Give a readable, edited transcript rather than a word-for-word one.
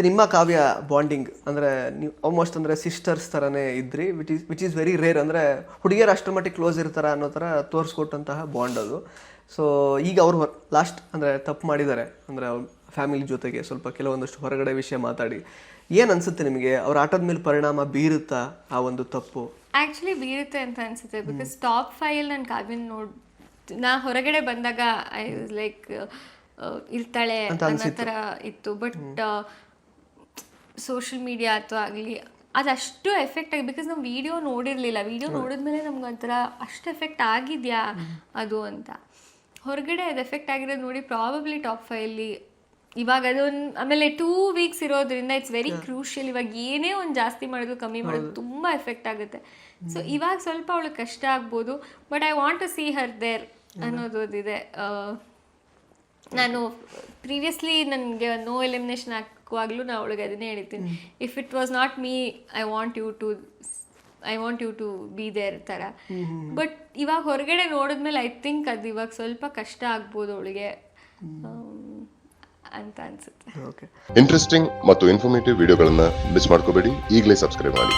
ಮತ್ತು ನಿಮ್ಮ ಕಾವ್ಯ ಬಾಂಡಿಂಗ್ ಅಂದರೆ ನೀವು ಆಲ್ಮೋಸ್ಟ್ ಅಂದರೆ ಸಿಸ್ಟರ್ಸ್ ಥರನೇ ಇದ್ರಿ, ವಿಚ್ ಈಸ್ ವೆರಿ ರೇರ್. ಅಂದರೆ ಹುಡುಗಿಯರು ಅಷ್ಟರ ಮಟ್ಟಿಗೆ ಕ್ಲೋಸ್ ಇರ್ತಾರ ಅನ್ನೋ ಥರ ತೋರಿಸ್ಕೊಟ್ಟಂತಹ ಬಾಂಡ್ ಅದು. ಸೊ ಈಗ ಅವರು ಲಾಸ್ಟ್ ಅಂದರೆ ತಪ್ಪು ಮಾಡಿದ್ದಾರೆ, ಅಂದರೆ ಅವ್ರ ಫ್ಯಾಮಿಲಿ ಜೊತೆಗೆ ಸ್ವಲ್ಪ ಕೆಲವೊಂದಷ್ಟು ಹೊರಗಡೆ ವಿಷಯ ಮಾತಾಡಿ. ಏನು ಅನಿಸುತ್ತೆ ನಿಮಗೆ, ಅವ್ರ ಆಟದ ಮೇಲೆ ಪರಿಣಾಮ ಬೀರುತ್ತಾ ಆ ಒಂದು ತಪ್ಪು? ಆ್ಯಕ್ಚುಲಿ ಬೀರುತ್ತೆ ಅಂತ ಅನಿಸುತ್ತೆ. ಬಿಕಾಸ್ ಟಾಪ್ 5 ನಾನು ಕಾವ್ಯನ ನಾ ಹೊರಗಡೆ ಬಂದಾಗ ಐ ಲೈಕ್ ಇರ್ತಾಳೆ ಅನ್ನೋ ಥರ ಇತ್ತು. ಬಟ್ ಸೋಷಿಯಲ್ ಮೀಡಿಯಾ ಅಥವಾ ಆಗಲಿ ಅದಷ್ಟು ಎಫೆಕ್ಟ್ ಆಗಿ, ಬಿಕಾಸ್ ನಾವು ವಿಡಿಯೋ ನೋಡಿರಲಿಲ್ಲ. ವಿಡಿಯೋ ನೋಡಿದ್ಮೇಲೆ ನಮ್ಗೆ ಒಂಥರ ಅಷ್ಟು ಎಫೆಕ್ಟ್ ಆಗಿದೆಯಾ ಅದು ಅಂತ. ಹೊರಗಡೆ ಅದು ಎಫೆಕ್ಟ್ ಆಗಿರೋದು ನೋಡಿ ಪ್ರಾಬಬ್ಲಿ ಟಾಪ್ 5 ಇವಾಗ ಅದೊಂದು. ಆಮೇಲೆ 2 ವೀಕ್ಸ್ ಇರೋದ್ರಿಂದ ಇಟ್ಸ್ ವೆರಿ ಕ್ರೂಷಿಯಲ್. ಇವಾಗ ಏನೇ ಒಂದು ಜಾಸ್ತಿ ಮಾಡೋದು ಕಮ್ಮಿ ಮಾಡೋದು ತುಂಬ ಎಫೆಕ್ಟ್ ಆಗುತ್ತೆ. ಸೊ ಇವಾಗ ಸ್ವಲ್ಪ ಅವಳಿಗೆ ಕಷ್ಟ ಆಗ್ಬೋದು, but I want to see her there ಅನ್ನೋದಿದೆ. ನಾನು ಪ್ರೀವಿಯಸ್ಲಿ ನನಗೆ ನೋ ಎಲಿಮಿನೇಷನ್ ಹಾಕುವಾಗಲೂ ನಾನು ಅವಳಿಗೆ ಅದನ್ನೇ ಹೇಳಿದ್ದೀನಿ, if it was not me I want you to be there ಥರ. ಬಟ್ ಇವಾಗ ಹೊರಗಡೆ ನೋಡಿದ್ಮೇಲೆ ಐ ಥಿಂಕ್ ಅದು ಇವಾಗ ಸ್ವಲ್ಪ ಕಷ್ಟ ಆಗ್ಬೋದು ಅವಳಿಗೆ ಅಂತ ಅನ್ಸುತ್ತೆ. ಇಂಟ್ರೆಸ್ಟಿಂಗ್ ಮತ್ತು ಇನ್ಫಾರ್ಮೇಟಿವ್ ವಿಡಿಯೋಗಳನ್ನ ಮಿಸ್ ಮಾಡ್ಕೋಬೇಡಿ, ಈಗಲೇ ಸಬ್ಸ್ಕ್ರೈಬ್ ಮಾಡಿ.